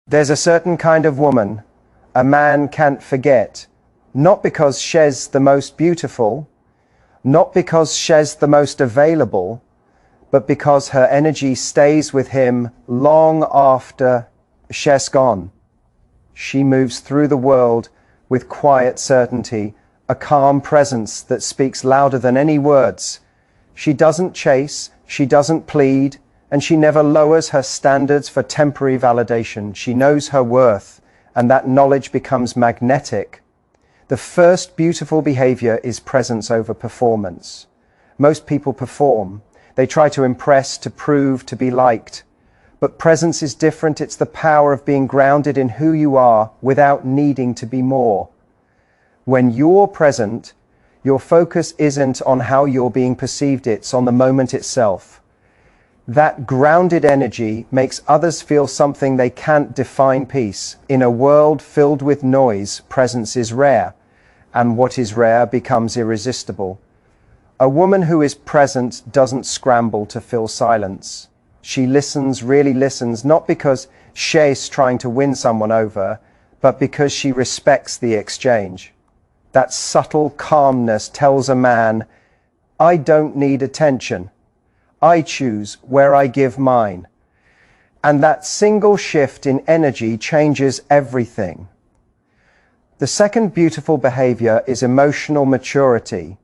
There's a certain kind of woman a man can't forget, not because she's the most beautiful, not because she's the most available, but because her energy stays with him long after she's gone. She moves through the world with quiet certainty, a calm presence that speaks louder than any words. She doesn't chase, she doesn't plead, and she never lowers her standards for temporary validation. She knows her worth, and that knowledge becomes magnetic. The first beautiful behavior is presence over performance. Most people perform. They try to impress, to prove, to be liked. But presence is different. It's the power of being grounded in who you are without needing to be more. When you're present, your focus isn't on how you're being perceived, it's on the moment itself. That grounded energy makes others feel something they can't define. Peace. In a world filled with noise, presence is rare, and what is rare becomes irresistible. A woman who is present doesn't scramble to fill silence. She listens, really listens, not because she's trying to win someone over, but because she respects the exchange. That subtle calmness tells a man, I don't need attention. I choose where I give mine. And that single shift in energy changes everything. The second beautiful behavior is emotional maturity.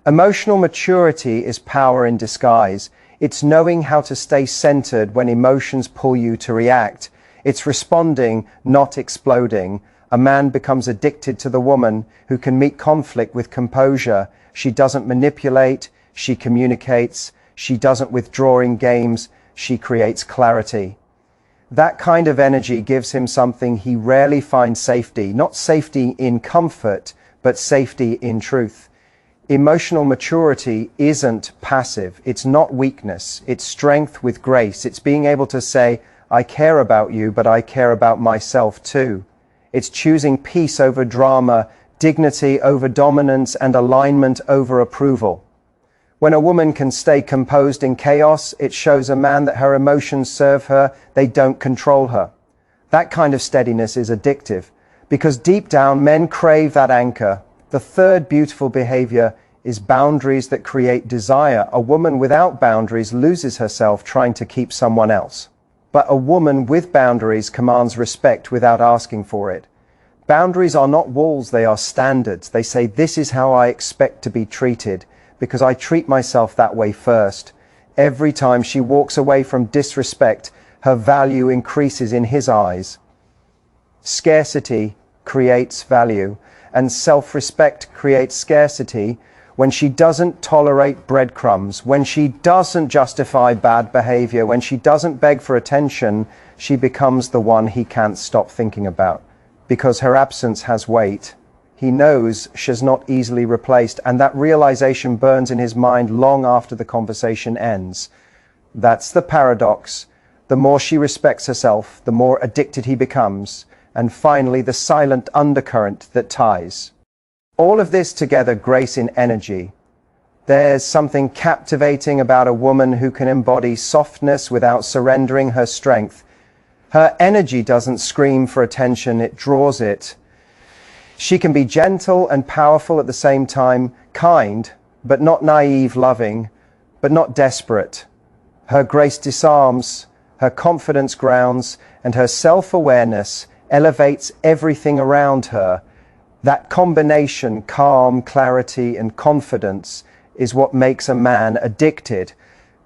Emotional maturity is power in disguise. It's knowing how to stay centered when emotions pull you to react. It's responding, not exploding. A man becomes addicted to the woman who can meet conflict with composure. She doesn't manipulate, she communicates. She doesn't withdraw in games, she creates clarity. That kind of energy gives him something he rarely finds: safety. Not safety in comfort, but safety in truth. Emotional maturity isn't passive. It's not weakness. It's strength with grace. It's being able to say, I care about you, but I care about myself too. It's choosing peace over drama, dignity over dominance, and alignment over approval. When a woman can stay composed in chaos, it shows a man that her emotions serve her, they don't control her. That kind of steadiness is addictive, because deep down men crave that anchor. The third beautiful behavior is boundaries that create desire. A woman without boundaries loses herself trying to keep someone else. But a woman with boundaries commands respect without asking for it. Boundaries are not walls, they are standards. They say, this is how I expect to be treated, because I treat myself that way first. Every time she walks away from disrespect, her value increases in his eyes. Scarcity creates value, and self-respect creates scarcity. When she doesn't tolerate breadcrumbs, when she doesn't justify bad behavior, when she doesn't beg for attention, she becomes the one he can't stop thinking about, because her absence has weight. He knows she's not easily replaced, and that realization burns in his mind long after the conversation ends. That's the paradox. The more she respects herself, the more addicted he becomes, and finally the silent undercurrent that ties. All of this together, grace in energy. There's something captivating about a woman who can embody softness without surrendering her strength. Her energy doesn't scream for attention, it draws it. She can be gentle and powerful at the same time, kind, but not naive, loving, but not desperate. Her grace disarms, her confidence grounds, and her self-awareness elevates everything around her. That combination, calm, clarity, and confidence, is what makes a man addicted,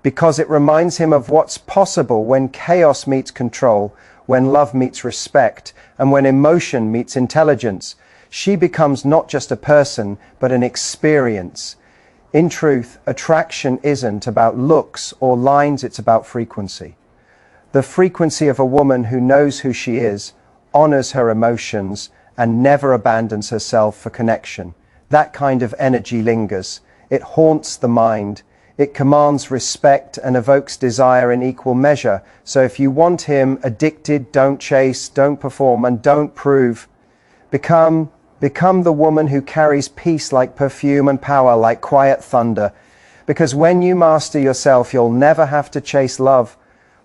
because it reminds him of what's possible when chaos meets control, when love meets respect, and when emotion meets intelligence. She becomes not just a person, but an experience. In truth, attraction isn't about looks or lines, it's about frequency. The frequency of a woman who knows who she is, honors her emotions, and never abandons herself for connection. That kind of energy lingers. It haunts the mind. It commands respect and evokes desire in equal measure. So if you want him addicted, don't chase, don't perform, and don't prove. Become the woman who carries peace like perfume and power like quiet thunder. Because when you master yourself, you'll never have to chase love.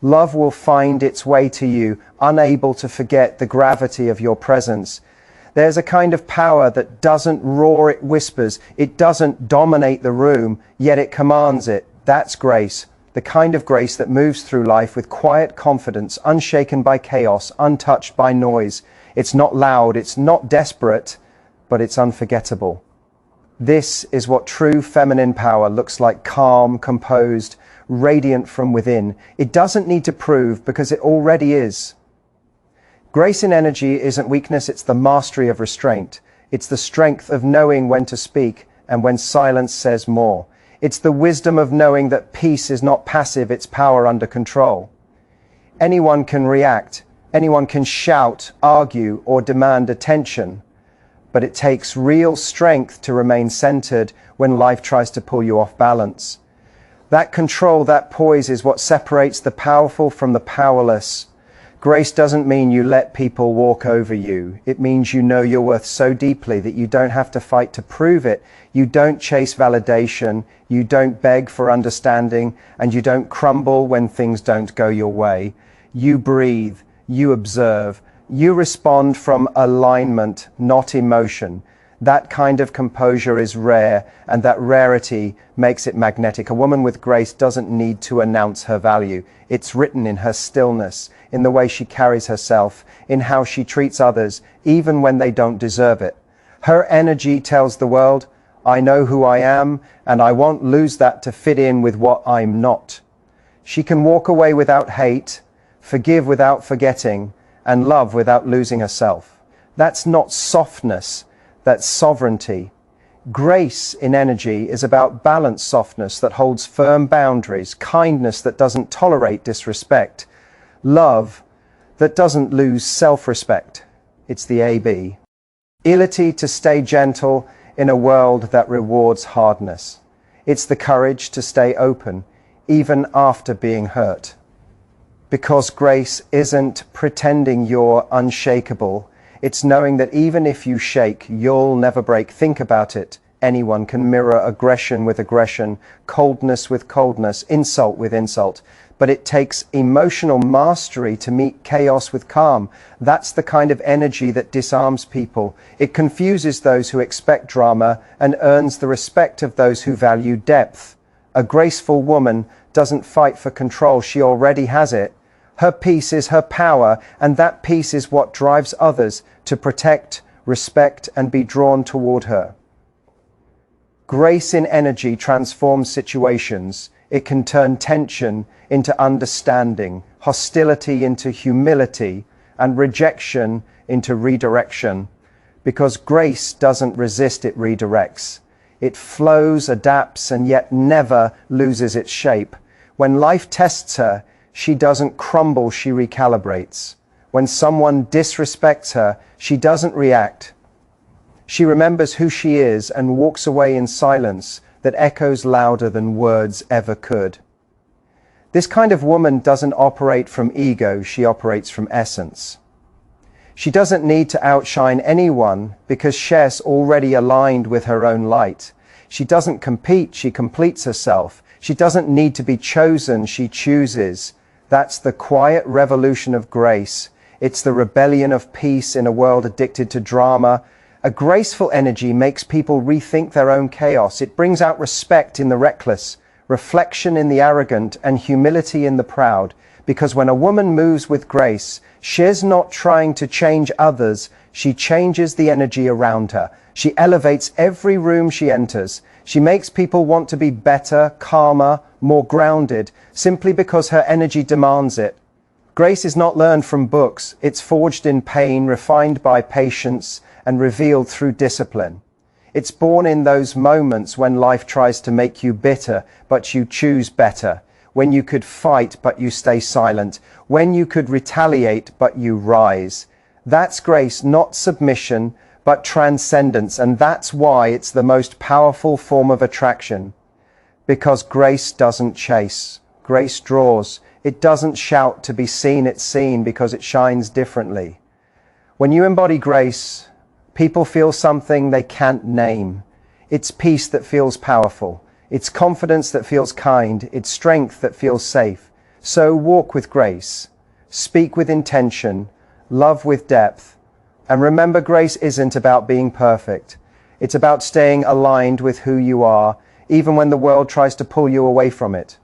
Love will find its way to you, unable to forget the gravity of your presence. There's a kind of power that doesn't roar, it whispers. It doesn't dominate the room, yet it commands it. That's grace. The kind of grace that moves through life with quiet confidence, unshaken by chaos, untouched by noise. It's not loud, it's not desperate, but it's unforgettable. This is what true feminine power looks like: calm, composed, radiant from within. It doesn't need to prove, because it already is. Grace in energy isn't weakness, it's the mastery of restraint. It's the strength of knowing when to speak and when silence says more. It's the wisdom of knowing that peace is not passive, it's power under control. Anyone can react, anyone can shout, argue, or demand attention, but it takes real strength to remain centered when life tries to pull you off balance. That control, that poise is what separates the powerful from the powerless. Grace doesn't mean you let people walk over you. It means you know your worth so deeply that you don't have to fight to prove it. You don't chase validation. You don't beg for understanding, and you don't crumble when things don't go your way. You breathe. You observe. You respond from alignment, not emotion. That kind of composure is rare, and that rarity makes it magnetic. A woman with grace doesn't need to announce her value. It's written in her stillness, in the way she carries herself, in how she treats others, even when they don't deserve it. Her energy tells the world, I know who I am, and I won't lose that to fit in with what I'm not. She can walk away without hate, forgive without forgetting, and love without losing herself. That's not softness. That's sovereignty. Grace in energy is about balanced softness that holds firm boundaries, kindness that doesn't tolerate disrespect, love that doesn't lose self-respect. It's the AB. Ability to stay gentle in a world that rewards hardness. It's the courage to stay open, even after being hurt. Because grace isn't pretending you're unshakable. It's knowing that even if you shake, you'll never break. Think about it. Anyone can mirror aggression with aggression, coldness with coldness, insult with insult. But it takes emotional mastery to meet chaos with calm. That's the kind of energy that disarms people. It confuses those who expect drama and earns the respect of those who value depth. A graceful woman doesn't fight for control. She already has it. Her peace is her power, and that peace is what drives others to protect, respect, and be drawn toward her. Grace in energy transforms situations. It can turn tension into understanding, hostility into humility, and rejection into redirection. Because grace doesn't resist, it redirects. It flows, adapts, and yet never loses its shape. When life tests her, she doesn't crumble, she recalibrates. When someone disrespects her, she doesn't react. She remembers who she is and walks away in silence that echoes louder than words ever could. This kind of woman doesn't operate from ego, she operates from essence. She doesn't need to outshine anyone because she's already aligned with her own light. She doesn't compete, she completes herself. She doesn't need to be chosen, she chooses. That's the quiet revolution of grace. It's the rebellion of peace in a world addicted to drama. A graceful energy makes people rethink their own chaos. It brings out respect in the reckless, reflection in the arrogant, and humility in the proud. Because when a woman moves with grace, she's not trying to change others. She changes the energy around her. She elevates every room she enters. She makes people want to be better, calmer, more grounded, simply because her energy demands it. Grace is not learned from books. It's forged in pain, refined by patience, and revealed through discipline. It's born in those moments when life tries to make you bitter, but you choose better. When you could fight, but you stay silent. When you could retaliate, but you rise. That's grace, not submission, but transcendence, and that's why it's the most powerful form of attraction. Because grace doesn't chase, grace draws. It doesn't shout to be seen, it's seen because it shines differently. When you embody grace, people feel something they can't name. It's peace that feels powerful. It's confidence that feels kind. It's strength that feels safe. So walk with grace, speak with intention, love with depth, and remember, grace isn't about being perfect. It's about staying aligned with who you are, even when the world tries to pull you away from it.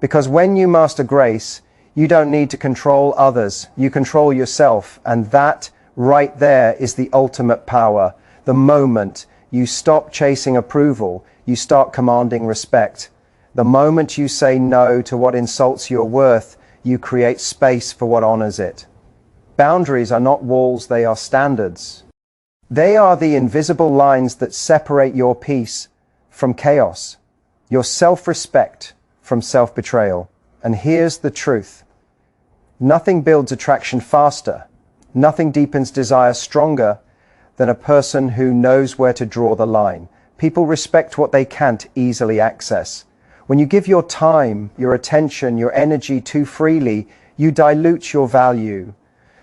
Because when you master grace, you don't need to control others, you control yourself, and that right there is the ultimate power. The moment you stop chasing approval, you start commanding respect. The moment you say no to what insults your worth, you create space for what honors it. Boundaries are not walls, they are standards. They are the invisible lines that separate your peace from chaos, your self-respect from self-betrayal. And here's the truth. Nothing builds attraction faster, nothing deepens desire stronger than a person who knows where to draw the line. People respect what they can't easily access. When you give your time, your attention, your energy too freely, you dilute your value.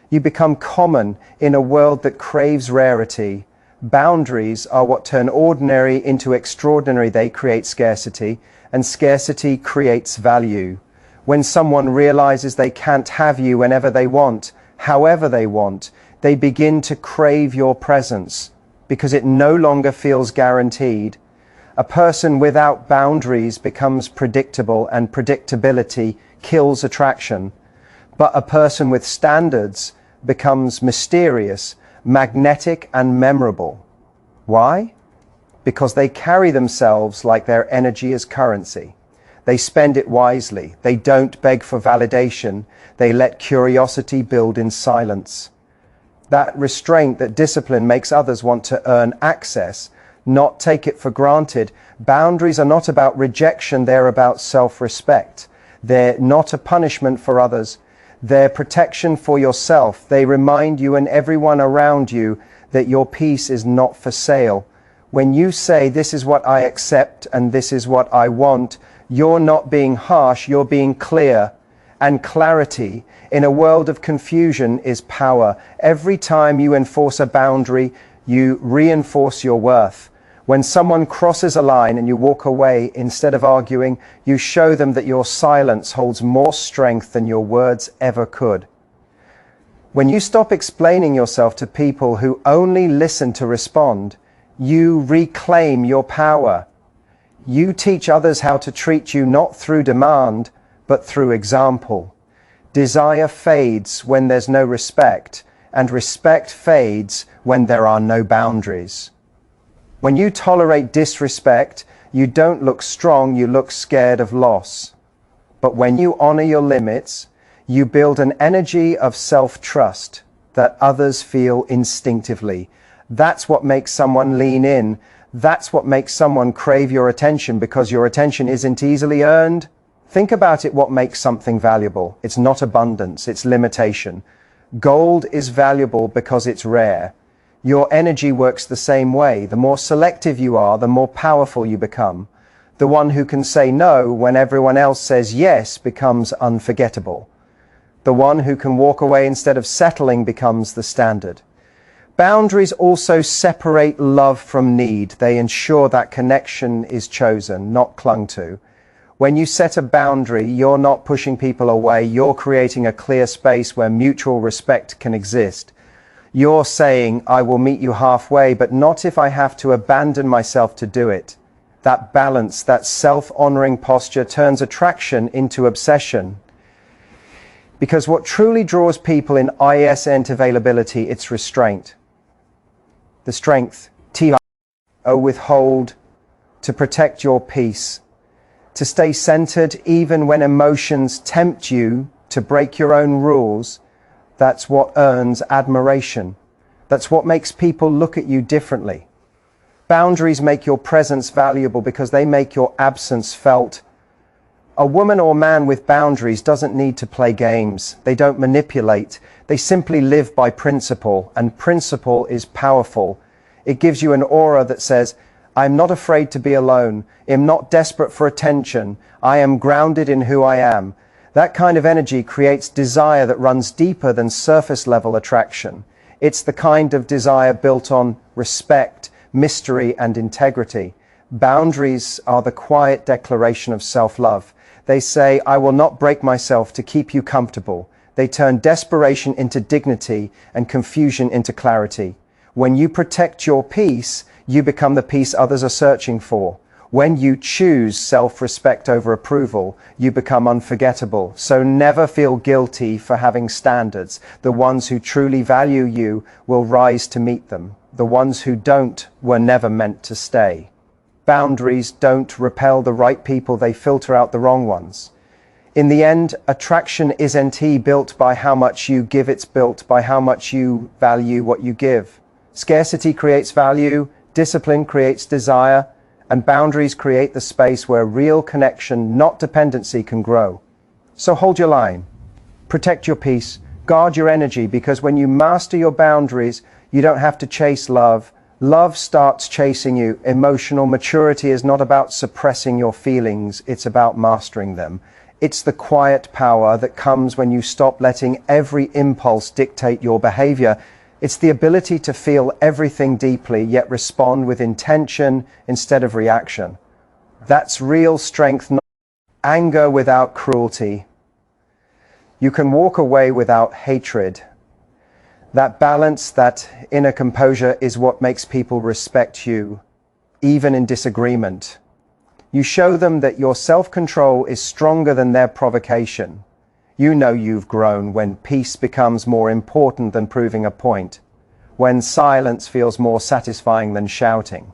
You become common in a world that craves rarity. Boundaries are what turn ordinary into extraordinary. They create scarcity, and scarcity creates value. When someone realizes they can't have you whenever they want, however they want, they begin to crave your presence because it no longer feels guaranteed. A person without boundaries becomes predictable, and predictability kills attraction. But a person with standards becomes mysterious, magnetic, and memorable. Why? Because they carry themselves like their energy is currency. They spend it wisely. They don't beg for validation. They let curiosity build in silence. That restraint, that discipline makes others want to earn access, not take it for granted. Boundaries are not about rejection, they're about self-respect. They're not a punishment for others. They're protection for yourself. They remind you and everyone around you that your peace is not for sale. When you say, this is what I accept and this is what I want, you're not being harsh, you're being clear. And clarity in a world of confusion is power. Every time you enforce a boundary, you reinforce your worth. When someone crosses a line and you walk away, instead of arguing, you show them that your silence holds more strength than your words ever could. When you stop explaining yourself to people who only listen to respond, you reclaim your power. You teach others how to treat you not through demand, but through example. Desire fades when there's no respect, and respect fades when there are no boundaries. When you tolerate disrespect, you don't look strong, you look scared of loss. But when you honor your limits, you build an energy of self-trust that others feel instinctively. That's what makes someone lean in. That's what makes someone crave your attention, because your attention isn't easily earned. Think about it, what makes something valuable? It's not abundance, it's limitation. Gold is valuable because it's rare. Your energy works the same way. The more selective you are, the more powerful you become. The one who can say no when everyone else says yes becomes unforgettable. The one who can walk away instead of settling becomes the standard. Boundaries also separate love from need. They ensure that connection is chosen, not clung to. When you set a boundary, you're not pushing people away. You're creating a clear space where mutual respect can exist. You're saying, I will meet you halfway, but not if I have to abandon myself to do it. That balance, that self-honoring posture turns attraction into obsession. Because what truly draws people in ISN availability, it's restraint. The strength, to withhold, to protect your peace, to stay centered even when emotions tempt you to break your own rules. That's what earns admiration. That's what makes people look at you differently. Boundaries make your presence valuable because they make your absence felt. A woman or man with boundaries doesn't need to play games. They don't manipulate. They simply live by principle, and principle is powerful. It gives you an aura that says, I'm not afraid to be alone. I'm not desperate for attention. I am grounded in who I am. That kind of energy creates desire that runs deeper than surface level attraction. It's the kind of desire built on respect, mystery, and integrity. Boundaries are the quiet declaration of self-love. They say, I will not break myself to keep you comfortable. They turn desperation into dignity and confusion into clarity. When you protect your peace, you become the peace others are searching for. When you choose self-respect over approval, you become unforgettable. So never feel guilty for having standards. The ones who truly value you will rise to meet them. The ones who don't were never meant to stay. Boundaries don't repel the right people, they filter out the wrong ones. In the end, attraction isn't built by how much you give, it's built by how much you value what you give. Scarcity creates value, discipline creates desire, and boundaries create the space where real connection, not dependency, can grow. So hold your line, protect your peace, guard your energy, because when you master your boundaries, you don't have to chase love. Love starts chasing you. Emotional maturity is not about suppressing your feelings, it's about mastering them. It's the quiet power that comes when you stop letting every impulse dictate your behavior. It's the ability to feel everything deeply, yet respond with intention instead of reaction. That's real strength, not anger without cruelty. You can walk away without hatred. That balance, that inner composure is what makes people respect you, even in disagreement. You show them that your self-control is stronger than their provocation. You know you've grown when peace becomes more important than proving a point, when silence feels more satisfying than shouting,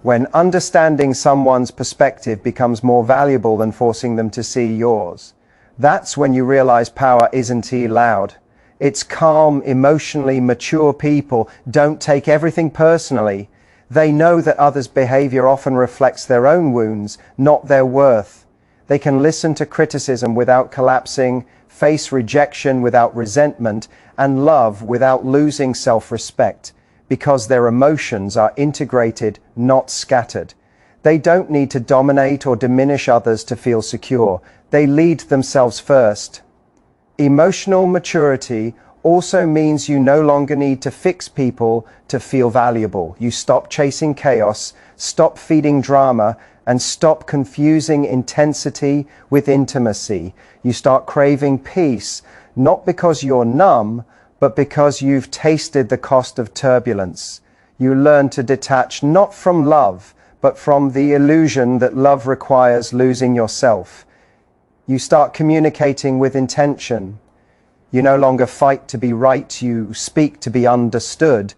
when understanding someone's perspective becomes more valuable than forcing them to see yours. That's when you realize power isn't loud. It's calm, emotionally mature people don't take everything personally. They know that others' behavior often reflects their own wounds, not their worth. They can listen to criticism without collapsing, face rejection without resentment, and love without losing self-respect, because their emotions are integrated, not scattered. They don't need to dominate or diminish others to feel secure. They lead themselves first. Emotional maturity also means you no longer need to fix people to feel valuable. You stop chasing chaos, stop feeding drama, and stop confusing intensity with intimacy. You start craving peace, not because you're numb, but because you've tasted the cost of turbulence. You learn to detach not from love, but from the illusion that love requires losing yourself. You start communicating with intention. You no longer fight to be right, you speak to be understood.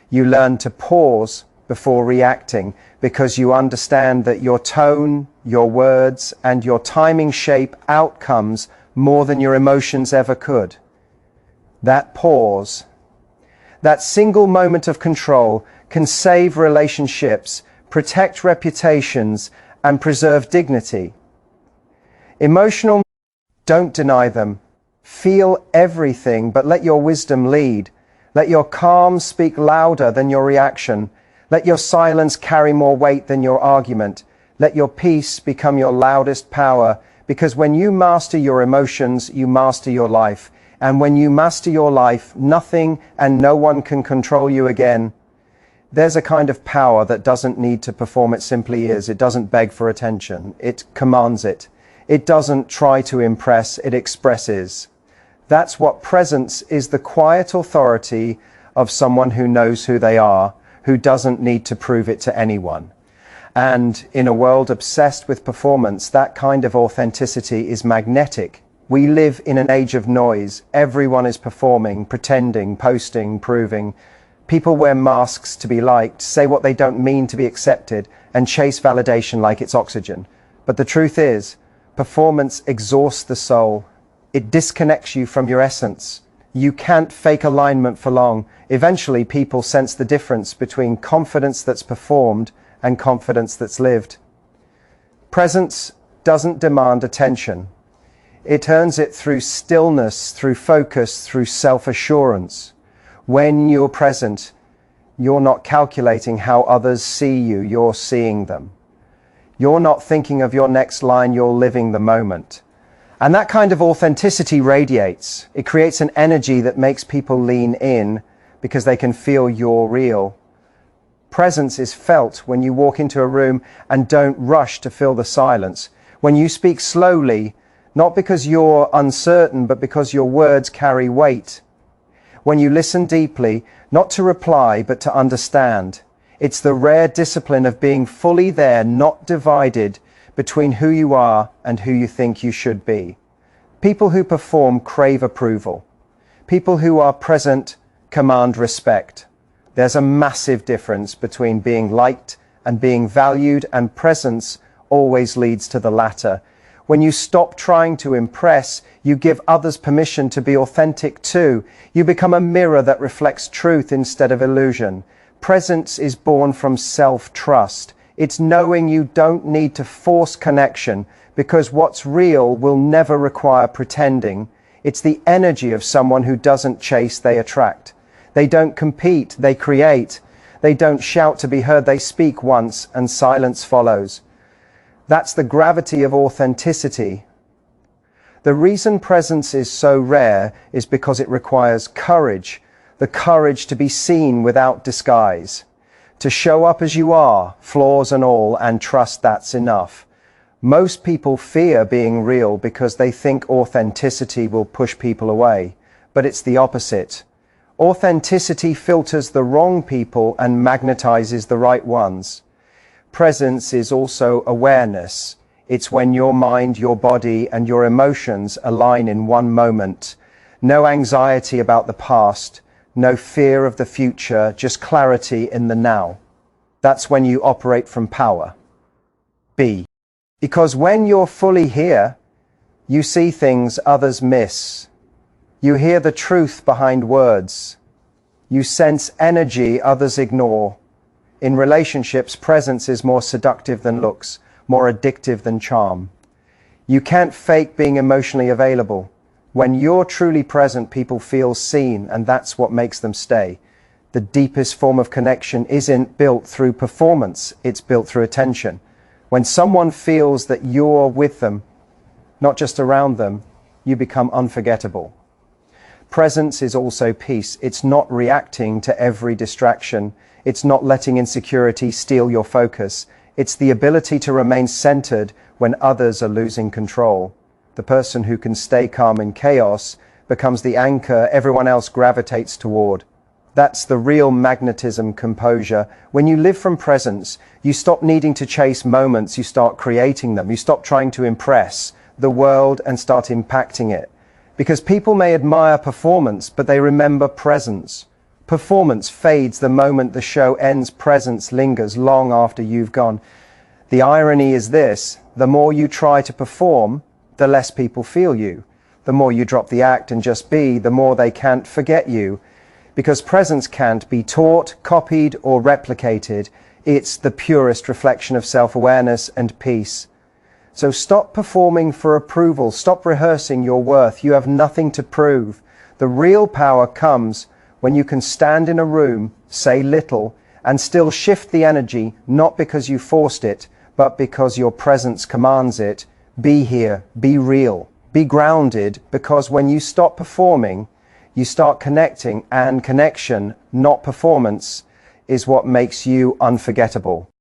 You learn to pause before reacting, because you understand that your tone, your words, and your timing shape outcomes more than your emotions ever could. That pause, that single moment of control, can save relationships, protect reputations, and preserve dignity. Emotional, don't deny them. Feel everything, but let your wisdom lead. Let your calm speak louder than your reaction. Let your silence carry more weight than your argument. Let your peace become your loudest power, because when you master your emotions, you master your life. And when you master your life, nothing and no one can control you again. There's a kind of power that doesn't need to perform, it simply is. It doesn't beg for attention. It commands it. It doesn't try to impress, it expresses. That's what presence is, the quiet authority of someone who knows who they are, who doesn't need to prove it to anyone. And in a world obsessed with performance, that kind of authenticity is magnetic. We live in an age of noise. Everyone is performing, pretending, posting, proving. People wear masks to be liked, say what they don't mean to be accepted, and chase validation like it's oxygen. But the truth is, performance exhausts the soul. It disconnects you from your essence. You can't fake alignment for long. Eventually, people sense the difference between confidence that's performed and confidence that's lived. Presence doesn't demand attention. It earns it through stillness, through focus, through self-assurance. When you're present, you're not calculating how others see you, you're seeing them. You're not thinking of your next line, you're living the moment. And that kind of authenticity radiates. It creates an energy that makes people lean in because they can feel you're real. Presence is felt when you walk into a room and don't rush to fill the silence, When you speak slowly, not because you're uncertain, but because your words carry weight. When you listen deeply, not to reply, but to understand. It's the rare discipline of being fully there, not divided between who you are and who you think you should be. People who perform crave approval. People who are present command respect. There's a massive difference between being liked and being valued, and presence always leads to the latter. When you stop trying to impress, you give others permission to be authentic too. You become a mirror that reflects truth instead of illusion. Presence is born from self-trust. It's knowing you don't need to force connection, because what's real will never require pretending. It's the energy of someone who doesn't chase, they attract. They don't compete, they create. They don't shout to be heard, they speak once and silence follows. That's the gravity of authenticity. The reason presence is so rare is because it requires courage, the courage to be seen without disguise, to show up as you are, flaws and all, and trust that's enough. Most people fear being real because they think authenticity will push people away, but it's the opposite. Authenticity filters the wrong people and magnetizes the right ones. Presence is also awareness. It's when your mind, your body, and your emotions align in one moment. No anxiety about the past, no fear of the future, just clarity in the now. That's when you operate from power. B. Because when you're fully here, you see things others miss. You hear the truth behind words. You sense energy others ignore. In relationships, presence is more seductive than looks, more addictive than charm. You can't fake being emotionally available. When you're truly present, people feel seen, and that's what makes them stay. The deepest form of connection isn't built through performance, it's built through attention. When someone feels that you're with them, not just around them, you become unforgettable. Presence is also peace. It's not reacting to every distraction. It's not letting insecurity steal your focus. It's the ability to remain centered when others are losing control. The person who can stay calm in chaos becomes the anchor everyone else gravitates toward. That's the real magnetism, composure. When you live from presence, you stop needing to chase moments, you start creating them. You stop trying to impress the world and start impacting it. Because people may admire performance, but they remember presence. Performance fades the moment the show ends. Presence lingers long after you've gone. The irony is this: the more you try to perform, the less people feel you. The more you drop the act and just be, the more they can't forget you. Because presence can't be taught, copied, or replicated. It's the purest reflection of self-awareness and peace. So stop performing for approval. Stop rehearsing your worth. You have nothing to prove. The real power comes when you can stand in a room, say little, and still shift the energy, not because you forced it, but because your presence commands it. Be here, be real, be grounded, because when you stop performing, you start connecting, and connection, not performance, is what makes you unforgettable.